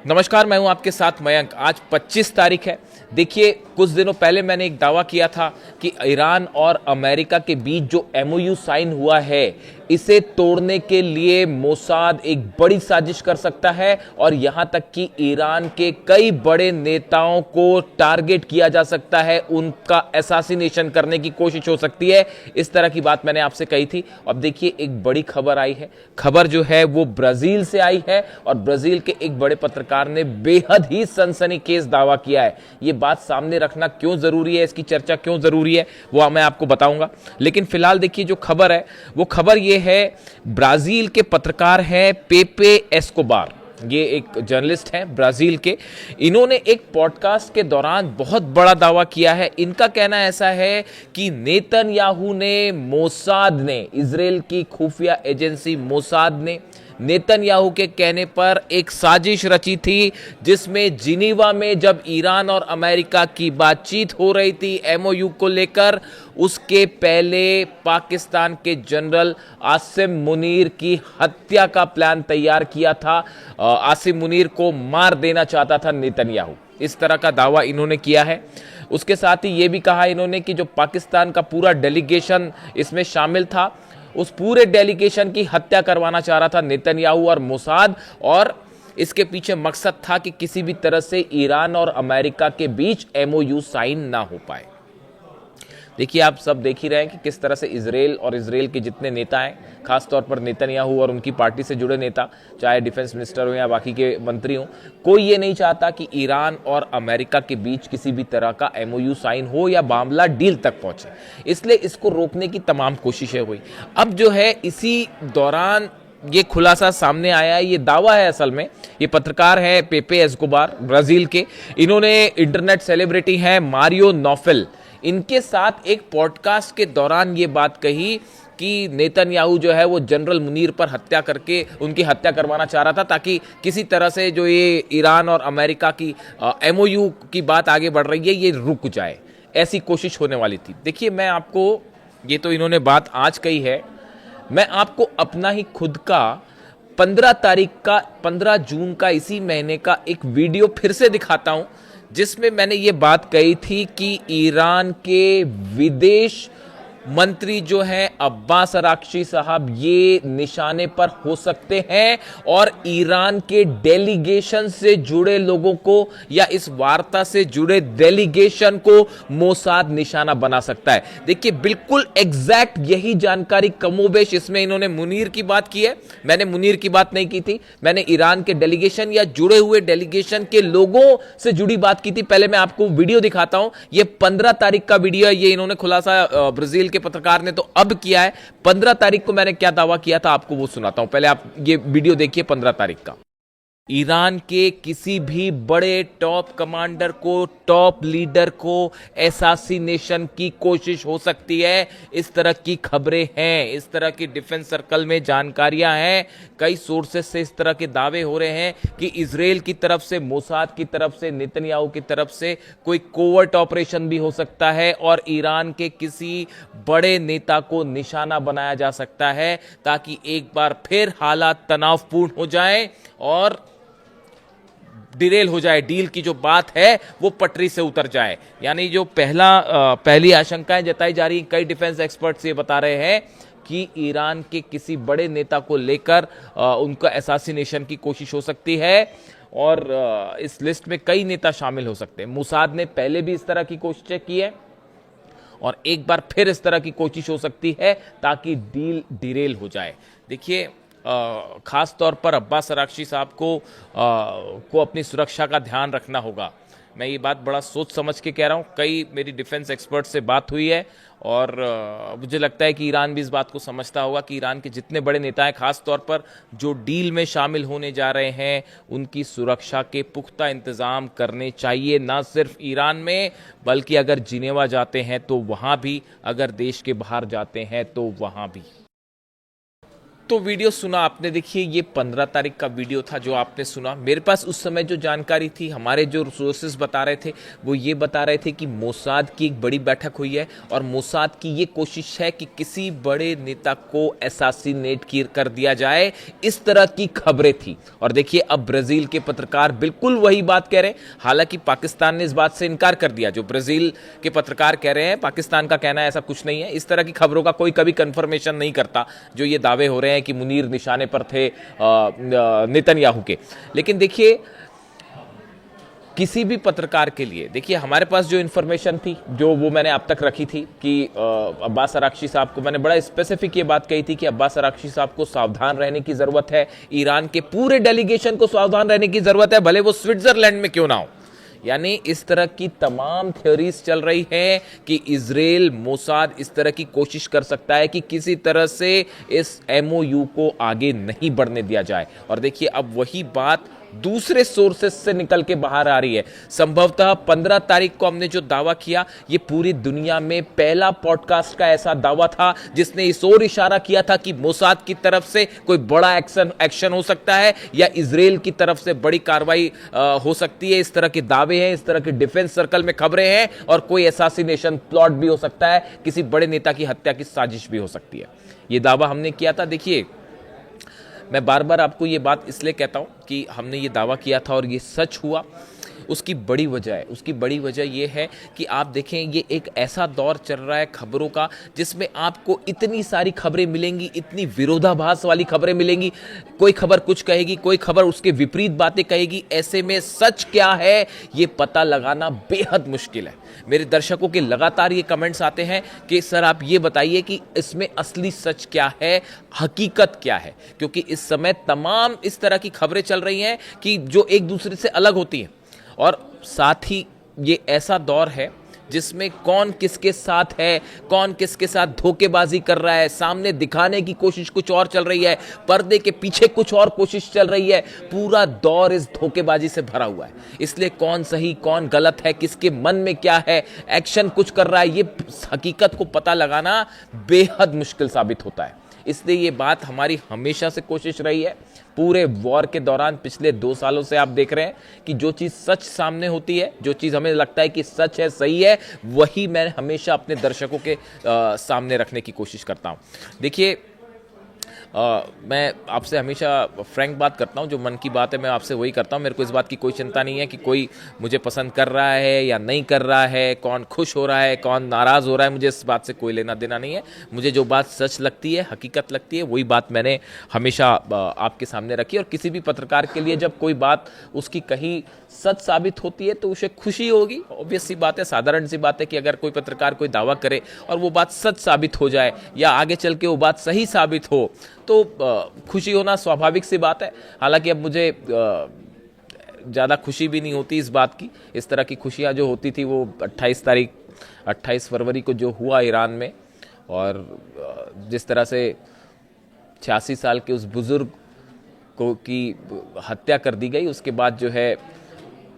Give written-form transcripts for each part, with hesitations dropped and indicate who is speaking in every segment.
Speaker 1: नमस्कार, मैं हूं आपके साथ मयंक। आज 25 तारीख है। देखिए, कुछ दिनों पहले मैंने एक दावा किया था कि ईरान और अमेरिका के बीच जो एमओयू साइन हुआ है, इसे तोड़ने के लिए मोसाद एक बड़ी साजिश कर सकता है और यहां तक कि ईरान के कई बड़े नेताओं को टारगेट किया जा सकता है, उनका असैसिनेशन करने की कोशिश हो सकती है। इस तरह की बात मैंने आपसे कही थी। अब देखिए, एक बड़ी खबर आई है। खबर जो है वो ब्राजील से आई है और ब्राजील के एक बड़े पत्रकार ने बेहद ही सनसनीखेज दावा किया है। यह बात सामने रखना क्यों जरूरी है, इसकी चर्चा क्यों जरूरी है, वो मैं आपको बताऊंगा। लेकिन फिलहाल देखिए, जो खबर है वो खबर यह है, ब्राजील के पत्रकार हैं पेपे एस्कोबार। ये एक जर्नलिस्ट हैं ब्राजील के। इन्होंने एक पॉडकास्ट के दौरान बहुत बड़ा दावा किया है। इनका कहना ऐसा है कि नेतन्याहू ने, मोसाद ने, इजराइल की खुफिया एजेंसी मोसाद ने नेतन्याहू के कहने पर एक साजिश रची थी, जिसमें जिनीवा में जब ईरान और अमेरिका की बातचीत हो रही थी एमओयू को लेकर, उसके पहले पाकिस्तान के जनरल आसिम मुनीर की हत्या का प्लान तैयार किया था। आसिम मुनीर को मार देना चाहता था नेतन्याहू। इस तरह का दावा इन्होंने किया है। उसके साथ ही यह भी कहा इन्होंने कि जो पाकिस्तान का पूरा डेलीगेशन इसमें शामिल था, उस पूरे डेलीगेशन की हत्या करवाना चाह रहा था नेतन्याहू और मोसाद, और इसके पीछे मकसद था कि किसी भी तरह से ईरान और अमेरिका के बीच एमओयू साइन ना हो पाए। देखिए, आप सब देख ही रहे हैं कि किस तरह से इजराइल और इजराइल के जितने नेता हैं, खासतौर पर नेतन्याहू और उनकी पार्टी से जुड़े नेता, चाहे डिफेंस मिनिस्टर हो या बाकी के मंत्री हो, कोई ये नहीं चाहता कि ईरान और अमेरिका के बीच किसी भी तरह का एमओयू साइन हो या मामला डील तक पहुंचे। इसलिए इसको रोकने की तमाम कोशिशें हुई। अब जो है, इसी दौरान ये खुलासा सामने आया है, ये दावा है। असल में ये पत्रकार है पेपे एस्कोबार, ब्राजील के। इन्होंने इंटरनेट सेलिब्रिटी हैं मारियो नोफेल, इनके साथ एक पॉडकास्ट के दौरान ये बात कही कि नेतन्याहू जो है वो जनरल मुनीर पर हत्या करके उनकी हत्या करवाना चाह रहा था, ताकि किसी तरह से जो ये ईरान और अमेरिका की एमओयू की बात आगे बढ़ रही है, ये रुक जाए। ऐसी कोशिश होने वाली थी। देखिए, मैं आपको, ये तो इन्होंने बात आज कही है, मैं आपको अपना ही खुद का 15 जून का, इसी महीने का एक वीडियो फिर से दिखाता हूं, जिसमें मैंने ये बात कही थी कि ईरान के विदेश मंत्री जो हैं अब्बास अराक्ची साहब, ये निशाने पर हो सकते हैं और ईरान के डेलीगेशन से जुड़े लोगों को या इस वार्ता से जुड़े डेलीगेशन को मोसाद निशाना बना सकता है। देखिए, बिल्कुल एग्जैक्ट यही जानकारी कमोबेश इसमें इन्होंने मुनीर की बात की है। मैंने मुनीर की बात नहीं की थी, मैंने ईरान के डेलीगेशन या जुड़े हुए डेलीगेशन के लोगों से जुड़ी बात की थी। पहले मैं आपको वीडियो दिखाता हूं। ये 15 तारीख का वीडियो है। ये इन्होंने खुलासा ब्राजील के पत्रकार ने तो अब किया है। 15 तारीख को मैंने क्या दावा किया था आपको वो सुनाता हूं। पहले आप ये वीडियो देखिए 15 तारीख का। ईरान के किसी भी बड़े टॉप कमांडर को, टॉप लीडर को असैसिनेशन की कोशिश हो सकती है। इस तरह की खबरें हैं, इस तरह की डिफेंस सर्कल में जानकारियां हैं। कई सोर्सेस से इस तरह के दावे हो रहे हैं कि इजराइल की तरफ से, मोसाद की तरफ से, नेतन्याहू की तरफ से कोई कोवर्ट ऑपरेशन भी हो सकता है और ईरान के किसी बड़े नेता को निशाना बनाया जा सकता है, ताकि एक बार फिर हालात तनावपूर्ण हो जाएं और डिरेल हो जाए, डील की जो बात है वो पटरी से उतर जाए। यानी जो पहली आशंकाएं जताई जा रही, कई डिफेंस एक्सपर्ट्स ये बता रहे हैं कि ईरान के किसी बड़े नेता को लेकर उनका असैसिनेशन की कोशिश हो सकती है और इस लिस्ट में कई नेता शामिल हो सकते हैं। मोसाद ने पहले भी इस तरह की कोशिशें की है और एक बार फिर इस तरह की कोशिश हो सकती है, ताकि डील डिरेल हो जाए। देखिए, खास तौर पर अब्बास अराक्ची साहब को अपनी सुरक्षा का ध्यान रखना होगा। मैं ये बात बड़ा सोच समझ के कह रहा हूँ। कई मेरी डिफेंस एक्सपर्ट से बात हुई है और मुझे लगता है कि ईरान भी इस बात को समझता होगा कि ईरान के जितने बड़े नेता हैं, खास तौर पर जो डील में शामिल होने जा रहे हैं, उनकी सुरक्षा के पुख्ता इंतजाम करने चाहिए। ना सिर्फ ईरान में, बल्कि अगर जिनेवा जाते हैं तो वहाँ भी, अगर देश के बाहर जाते हैं तो वहाँ भी। तो वीडियो सुना आपने, देखिए ये 15 तारीख का वीडियो था जो आपने सुना। मेरे पास उस समय जो जानकारी थी, हमारे जो सोर्सेज बता रहे थे वो ये बता रहे थे कि मोसाद की एक बड़ी बैठक हुई है और मोसाद की ये कोशिश है कि किसी बड़े नेता को असैसिनेट कर दिया जाए, इस तरह की खबरें थी। और देखिए अब ब्राजील के पत्रकार बिल्कुल वही बात कह रहे हैं। हालांकि पाकिस्तान ने इस बात से इनकार कर दिया। जो ब्राजील के पत्रकार कह रहे हैं, पाकिस्तान का कहना है ऐसा कुछ नहीं है, इस तरह की खबरों का कोई कभी कंफर्मेशन नहीं करता जो ये दावे हो रहे हैं कि मुनीर निशाने पर थे नेतन्याहू के। लेकिन देखिए किसी भी पत्रकार के लिए, देखिए हमारे पास जो इन्फॉर्मेशन थी, जो वो मैंने अब तक रखी थी कि अब्बास अराक्ची साहब को मैंने बड़ा स्पेसिफिक ये बात कही थी कि अब्बास अराक्ची साहब को सावधान रहने की जरूरत है, ईरान के पूरे डेलीगेशन को सावधान रहने की जरूरत है, भले वो स्विट्जरलैंड में क्यों ना हो। यानी इस तरह की तमाम थ्योरीज चल रही है कि इजराइल मोसाद इस तरह की कोशिश कर सकता है कि किसी तरह से इस एमओयू को आगे नहीं बढ़ने दिया जाए। और देखिए अब वही बात दूसरे सोर्सेस से निकल के बाहर आ रही है। संभवतः 15 तारीख को हमने जो दावा किया, ये पूरी दुनिया में पहला पॉडकास्ट का ऐसा दावा था जिसने इस ओर इशारा किया था कि मोसाद की तरफ से कोई बड़ा एक्शन हो सकता है या इजराइल की तरफ से बड़ी कार्रवाई हो सकती है। इस तरह के दावे हैं, इस तरह के डिफेंस सर्कल में खबरें हैं और कोई असैसिनेशन प्लॉट भी हो सकता है, किसी बड़े नेता की हत्या की साजिश भी हो सकती है। ये दावा हमने किया था। देखिए मैं बार बार आपको ये बात इसलिए कहता हूं कि हमने ये दावा किया था और ये सच हुआ। उसकी बड़ी वजह है, उसकी बड़ी वजह यह है कि आप देखें ये एक ऐसा दौर चल रहा है खबरों का जिसमें आपको इतनी सारी खबरें मिलेंगी, इतनी विरोधाभास वाली खबरें मिलेंगी। कोई खबर कुछ कहेगी, कोई खबर उसके विपरीत बातें कहेगी। ऐसे में सच क्या है ये पता लगाना बेहद मुश्किल है। मेरे दर्शकों के लगातार ये कमेंट्स आते हैं कि सर आप ये बताइए कि इसमें असली सच क्या है, हकीकत क्या है, क्योंकि इस समय तमाम इस तरह की खबरें चल रही हैं कि जो एक दूसरे से अलग होती हैं। और साथ ही ये ऐसा दौर है जिसमें कौन किसके साथ है, कौन किसके साथ धोखेबाजी कर रहा है, सामने दिखाने की कोशिश कुछ और चल रही है, पर्दे के पीछे कुछ और कोशिश चल रही है। पूरा दौर इस धोखेबाजी से भरा हुआ है। इसलिए कौन सही कौन गलत है, किसके मन में क्या है, एक्शन कुछ कर रहा है, ये हकीकत को पता लगाना बेहद मुश्किल साबित होता है। इसलिए ये बात हमारी हमेशा से कोशिश रही है। पूरे वॉर के दौरान पिछले 2 सालों से आप देख रहे हैं कि जो चीज़ सच सामने होती है, जो चीज़ हमें लगता है कि सच है, सही है, वही मैं हमेशा अपने दर्शकों के सामने रखने की कोशिश करता हूं। देखिए मैं आपसे हमेशा फ्रैंक बात करता हूं, जो मन की बात है मैं आपसे वही करता हूं। मेरे को इस बात की कोई चिंता नहीं है कि कोई मुझे पसंद कर रहा है या नहीं कर रहा है, कौन खुश हो रहा है, कौन नाराज़ हो रहा है, मुझे इस बात से कोई लेना देना नहीं है। मुझे जो बात सच लगती है, हकीकत लगती है, वही बात मैंने हमेशा आपके सामने रखी। और किसी भी पत्रकार के लिए जब कोई बात उसकी कहीं सच साबित होती है तो उसे खुशी होगी। ऑब्वियस सी बात है, साधारण सी बात है कि अगर कोई पत्रकार कोई दावा करे और वो बात सच साबित हो जाए या आगे चल के वो बात सही साबित हो तो खुशी होना स्वाभाविक सी बात है। हालांकि अब मुझे ज़्यादा खुशी भी नहीं होती इस बात की। इस तरह की खुशियाँ जो होती थी वो 28 फरवरी को जो हुआ ईरान में, और जिस तरह से 86 साल के उस बुजुर्ग को की हत्या कर दी गई, उसके बाद जो है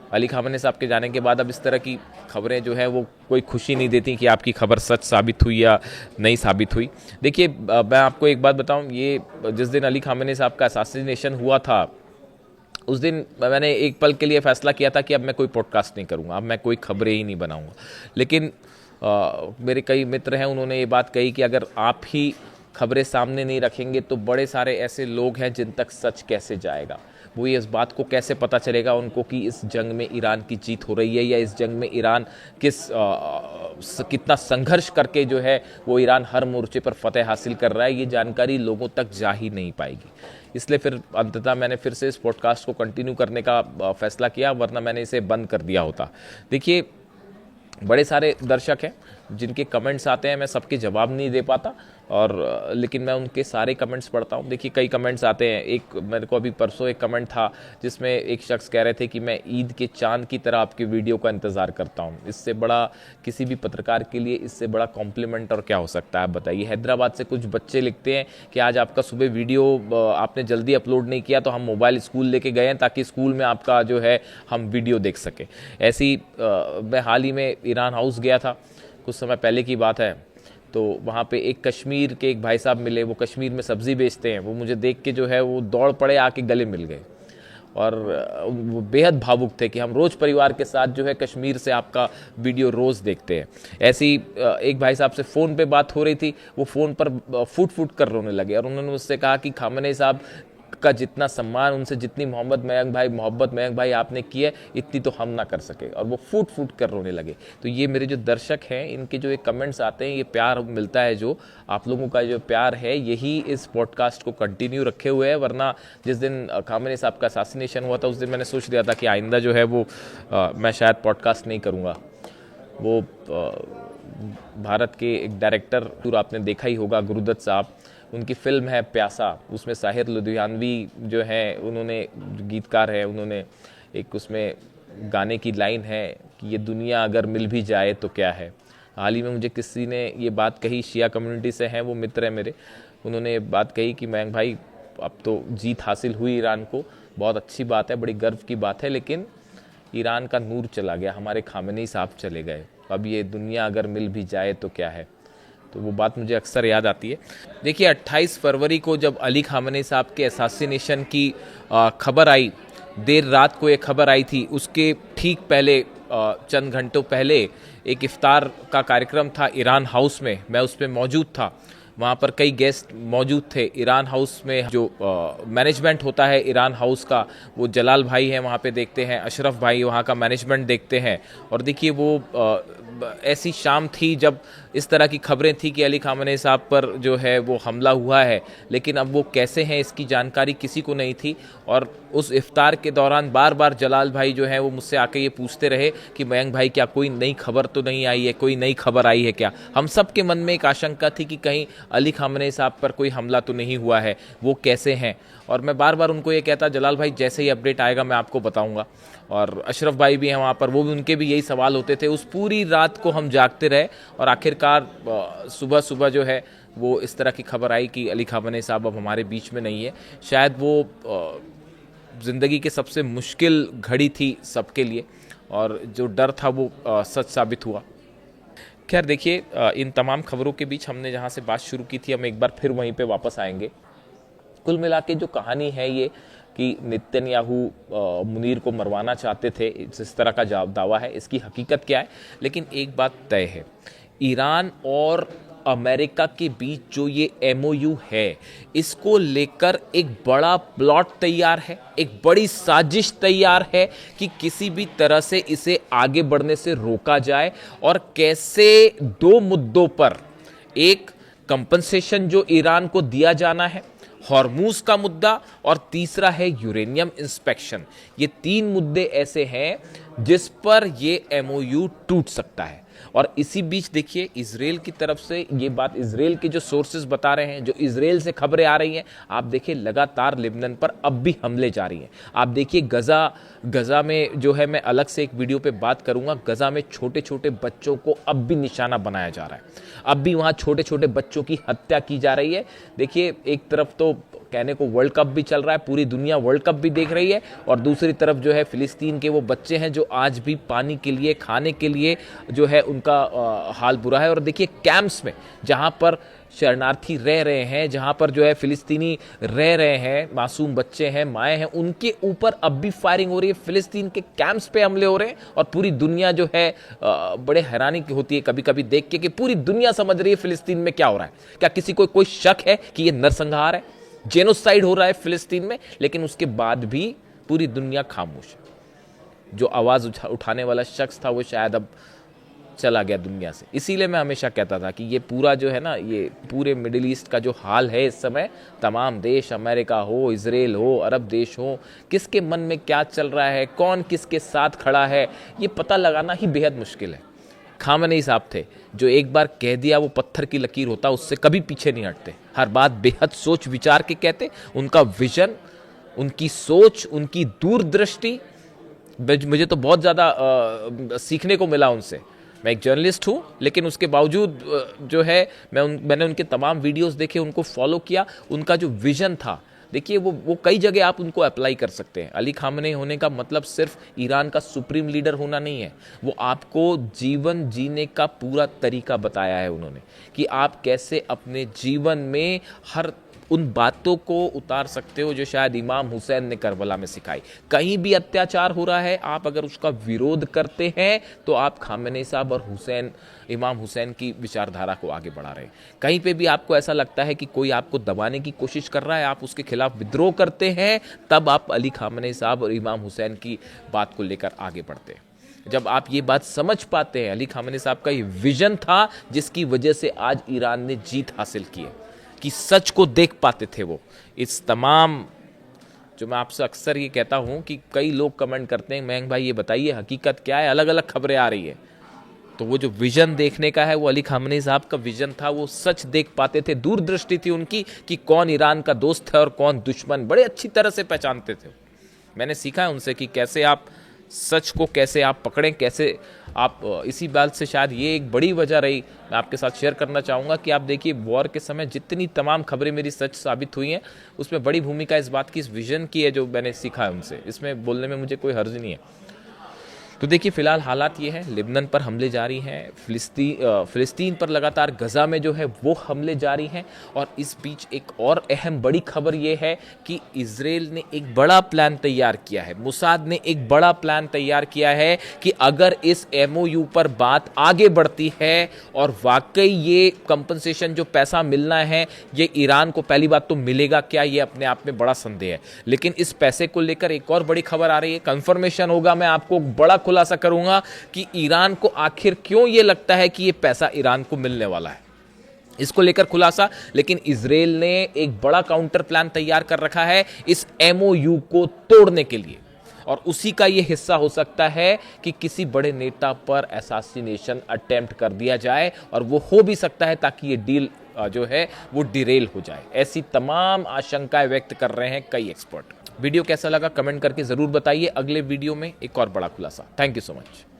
Speaker 1: अली खामेनी साहब के जाने के बाद अब इस तरह की खबरें जो है वो कोई खुशी नहीं देती कि आपकी खबर सच साबित हुई या नहीं साबित हुई। देखिए मैं आपको एक बात बताऊं, ये जिस दिन अली खामेनी साहब का असैसिनेशन हुआ था उस दिन मैंने एक पल के लिए फैसला किया था कि अब मैं कोई पॉडकास्ट नहीं करूंगा, अब मैं कोई खबरें ही नहीं बनाऊंगा। लेकिन मेरे कई मित्र हैं, उन्होंने ये बात कही कि अगर आप ही खबरें सामने नहीं रखेंगे तो बड़े सारे ऐसे लोग हैं जिन तक सच कैसे जाएगा, वो ये इस बात को कैसे पता चलेगा उनको कि इस जंग में ईरान की जीत हो रही है या इस जंग में ईरान कितना संघर्ष करके जो है वो ईरान हर मोर्चे पर फतेह हासिल कर रहा है, ये जानकारी लोगों तक जा ही नहीं पाएगी। इसलिए फिर अंततः मैंने फिर से इस पॉडकास्ट को कंटिन्यू करने का फैसला किया, वरना मैंने इसे बंद कर दिया होता। देखिए बड़े सारे दर्शक हैं जिनके कमेंट्स आते हैं, मैं सबके जवाब नहीं दे पाता, और लेकिन मैं उनके सारे कमेंट्स पढ़ता हूँ। देखिए कई कमेंट्स आते हैं, एक मेरे को अभी परसों एक कमेंट था जिसमें एक शख्स कह रहे थे कि मैं ईद के चांद की तरह आपकी वीडियो का इंतज़ार करता हूँ। इससे बड़ा किसी भी पत्रकार के लिए इससे बड़ा कॉम्प्लीमेंट और क्या हो सकता है, आप बताइए। हैदराबाद से कुछ बच्चे लिखते हैं कि आज आपका सुबह वीडियो आपने जल्दी अपलोड नहीं किया तो हम मोबाइल स्कूल लेके गए हैं ताकि स्कूल में आपका जो है हम वीडियो देख सकें। ऐसी मैं हाल ही में ईरान हाउस गया था, कुछ समय पहले की बात है, तो वहाँ पे एक कश्मीर के एक भाई साहब मिले, वो कश्मीर में सब्ज़ी बेचते हैं। वो मुझे देख के जो है वो दौड़ पड़े, आके गले मिल गए और वो बेहद भावुक थे कि हम रोज़ परिवार के साथ जो है कश्मीर से आपका वीडियो रोज़ देखते हैं। ऐसी एक भाई साहब से फ़ोन पे बात हो रही थी, वो फ़ोन पर फूट फूट कर रोने लगे और उन्होंने मुझसे कहा कि खामनेई साहब का जितना सम्मान, उनसे जितनी मोहब्बत मयंक भाई आपने की है, इतनी तो हम ना कर सके, और वो फूट फूट कर रोने लगे। तो ये मेरे जो दर्शक हैं, इनके जो ये कमेंट्स आते हैं, ये प्यार मिलता है, जो आप लोगों का जो प्यार है, यही इस पॉडकास्ट को कंटिन्यू रखे हुए है। वरना जिस दिन खामनेई साहब का असैसिनेशन हुआ था, उस दिन मैंने सोच लिया था कि आइंदा जो है वो मैं शायद पॉडकास्ट नहीं करूँगा। वो भारत के एक डायरेक्टर, आपने देखा ही होगा, गुरुदत्त साहब, उनकी फिल्म है प्यासा, उसमें साहिर लुधियानवी जो है, उन्होंने गीतकार है, उन्होंने एक उसमें गाने की लाइन है कि ये दुनिया अगर मिल भी जाए तो क्या है। हाल ही में मुझे किसी ने ये बात कही, शिया कम्युनिटी से हैं, वो मित्र हैं मेरे, उन्होंने ये बात कही कि मयंक भाई अब तो जीत हासिल हुई ईरान को, बहुत अच्छी बात है, बड़ी गर्व की बात है, लेकिन ईरान का नूर चला गया, हमारे खामनेई साहब चले गए, अब ये दुनिया अगर मिल भी जाए तो क्या है। तो वो बात मुझे अक्सर याद आती है। देखिए 28 फरवरी को जब अली खामनेई साहब के असैसिनेशन की खबर आई, देर रात को एक खबर आई थी, उसके ठीक पहले चंद घंटों पहले एक इफ्तार का कार्यक्रम था ईरान हाउस में, मैं उस पर मौजूद था। वहाँ पर कई गेस्ट मौजूद थे। ईरान हाउस में जो मैनेजमेंट होता है ईरान हाउस का, वो जलाल भाई हैं, वहाँ पे देखते हैं, अशरफ भाई वहाँ का मैनेजमेंट देखते हैं। और देखिए वो ऐसी शाम थी जब इस तरह की खबरें थी कि अली खामनेई साहब पर जो है वो हमला हुआ है, लेकिन अब वो कैसे हैं इसकी जानकारी किसी को नहीं थी। और उस इफ्तार के दौरान बार बार जलाल भाई जो है वो मुझसे आके ये पूछते रहे कि मयंक भाई क्या कोई नई खबर तो नहीं आई है, कोई नई खबर आई है क्या। हम सब के मन में एक आशंका थी कि कहीं अली खामनेई साहब पर कोई हमला तो नहीं हुआ है, वो कैसे हैं। और मैं बार बार उनको ये कहता, जलाल भाई जैसे ही अपडेट आएगा मैं आपको बताऊंगा। और अशरफ भाई भी हैं वहाँ पर, वो भी, उनके भी यही सवाल होते थे। उस पूरी रात को हम जागते रहे और आखिरकार सुबह सुबह जो है वो इस तरह की खबर आई कि अली खामनेई साहब अब हमारे बीच में नहीं है। शायद वो ज़िंदगी के सबसे मुश्किल घड़ी थी सबके लिए, और जो डर था वो सच साबित हुआ। खैर देखिए, इन तमाम खबरों के बीच हमने जहाँ से बात शुरू की थी, हम एक बार फिर वहीं पे वापस आएंगे। कुल मिला के जो कहानी है ये कि नेतन्याहू मुनीर को मरवाना चाहते थे, इस तरह का दावा है। इसकी हकीकत क्या है, लेकिन एक बात तय है, ईरान और अमेरिका के बीच जो ये एमओयू है, इसको लेकर एक बड़ा प्लॉट तैयार है, एक बड़ी साजिश तैयार है कि किसी भी तरह से इसे आगे बढ़ने से रोका जाए। और कैसे दो मुद्दों पर, एक कंपनसेशन जो ईरान को दिया जाना है, हॉर्मूज का मुद्दा, और तीसरा है यूरेनियम इंस्पेक्शन। ये तीन मुद्दे ऐसे हैं जिस पर ये एमओयू टूट सकता है। और इसी बीच देखिए, इजराइल की तरफ से ये बात, इजराइल के जो सोर्सेज बता रहे हैं, जो इजराइल से खबरें आ रही हैं, आप देखिए लगातार लेबनान पर अब भी हमले जारी हैं। आप देखिए गजा में जो है, मैं अलग से एक वीडियो पे बात करूंगा, गजा में छोटे छोटे बच्चों को अब भी निशाना बनाया जा रहा है, अब भी वहां छोटे छोटे बच्चों की हत्या की जा रही है। देखिए एक तरफ तो कहने को वर्ल्ड कप भी चल रहा है, पूरी दुनिया वर्ल्ड कप भी देख रही है, और दूसरी तरफ जो है फिलिस्तीन के वो बच्चे हैं जो आज भी पानी के लिए, खाने के लिए जो है उनका हाल बुरा है। और देखिए कैंप्स में जहां पर शरणार्थी रह रहे हैं, जहां पर जो है फिलिस्तीनी रह रहे हैं, मासूम बच्चे हैं, माएँ हैं, उनके ऊपर अब भी फायरिंग हो रही है, फिलिस्तीन के कैंप्स पे हमले हो रहे हैं। और पूरी दुनिया जो है बड़े हैरानी की होती है कभी कभी देख के कि पूरी दुनिया समझ रही है फिलिस्तीन में क्या हो रहा है। क्या किसी को कोई शक है कि ये नरसंहार है, जेनोसाइड हो रहा है फिलिस्तीन में? लेकिन उसके बाद भी पूरी दुनिया खामोश है। जो आवाज़ उठाने वाला शख्स था वो शायद अब चला गया दुनिया से। इसीलिए मैं हमेशा कहता था कि ये पूरा जो है ना, ये पूरे मिडिल ईस्ट का जो हाल है इस समय, तमाम देश, अमेरिका हो, इजराइल हो, अरब देश हो, किसके मन में क्या चल रहा है, कौन किसके साथ खड़ा है, ये पता लगाना ही बेहद मुश्किल है। खामनेई साहब थे जो एक बार कह दिया वो पत्थर की लकीर होता, उससे कभी पीछे नहीं हटते, हर बात बेहद सोच विचार के कहते। उनका विजन, उनकी सोच, उनकी दूरदृष्टि, मुझे तो बहुत ज़्यादा सीखने को मिला उनसे। मैं एक जर्नलिस्ट हूँ, लेकिन उसके बावजूद जो है मैंने उनके तमाम वीडियोस देखे, उनको फॉलो किया। उनका जो विजन था देखिए वो कई जगह आप उनको अप्लाई कर सकते हैं। अली खामनेई होने का मतलब सिर्फ ईरान का सुप्रीम लीडर होना नहीं है, वो आपको जीवन जीने का पूरा तरीका बताया है उन्होंने, कि आप कैसे अपने जीवन में हर उन बातों को उतार सकते हो जो शायद इमाम हुसैन ने करबला में सिखाई। कहीं भी अत्याचार हो रहा है, आप अगर उसका विरोध करते हैं तो आप खामेनेई साहब और इमाम हुसैन की विचारधारा को आगे बढ़ा रहे हैं। कहीं पे भी आपको ऐसा लगता है कि कोई आपको दबाने की कोशिश कर रहा है, आप उसके खिलाफ विद्रोह करते हैं, तब आप अली खामेनेई साहब और इमाम हुसैन की बात को लेकर आगे बढ़ते हैं। जब आप ये बात समझ पाते हैं, अली खामेनेई साहब का ये विजन था जिसकी वजह से आज ईरान ने जीत हासिल की है, कि सच को देख पाते थे वो। इस तमाम जो मैं आपसे अक्सर ये कहता हूं कि कई लोग कमेंट करते हैं, मयंक भाई ये बताइए हकीकत क्या है, अलग अलग खबरें आ रही है। तो वो जो विजन देखने का है वो अली खामनेई साहब का विजन था, वो सच देख पाते थे, दूरदृष्टि थी उनकी कि कौन ईरान का दोस्त है और कौन दुश्मन, बड़े अच्छी तरह से पहचानते थे। मैंने सीखा है उनसे कि कैसे आप सच को कैसे आप पकड़ें, कैसे आप इसी बात से शायद ये एक बड़ी वजह रही, मैं आपके साथ शेयर करना चाहूँगा कि आप देखिए वॉर के समय जितनी तमाम खबरें मेरी सच साबित हुई हैं, उसमें बड़ी भूमिका इस बात की, इस विजन की है जो मैंने सीखा है उनसे। इसमें बोलने में मुझे कोई हर्ज नहीं है। तो देखिए फिलहाल हालात ये हैं, लिबनन पर हमले जारी हैं, फिलिस्तीन पर लगातार गजा में जो है वो हमले जारी हैं, और इस बीच एक और अहम बड़ी खबर ये है कि इजराइल ने एक बड़ा प्लान तैयार किया है, मुसाद ने एक बड़ा प्लान तैयार किया है कि अगर इस एमओयू पर बात आगे बढ़ती है और वाकई ये कंपनसेशन जो पैसा मिलना है ये ईरान को, पहली बात तो मिलेगा क्या, ये अपने आप में बड़ा संदेह है, लेकिन इस पैसे को लेकर एक और बड़ी खबर आ रही है, कंफर्मेशन होगा, मैं आपको बड़ा खुलासा करूंगा कि ईरान को आखिर क्यों ये लगता है कि ये पैसा ईरान को मिलने वाला है, इसको लेकर खुलासा। लेकिन इजराइल ने एक बड़ा काउंटर प्लान तैयार कर रखा है इस एमओयू को तोड़ने के लिए, और उसी का ये हिस्सा हो सकता है कि किसी बड़े नेता पर असैसिनेशन अटेम्प्ट कर दिया जाए, और वो हो भी सकता है ताकि ये डील जो है वो डिरेल हो जाए। ऐसी तमाम आशंकाएं व्यक्त कर रहे हैं कई एक्सपर्ट। वीडियो कैसा लगा कमेंट करके जरूर बताइए। अगले वीडियो में एक और बड़ा खुलासा। Thank you so much.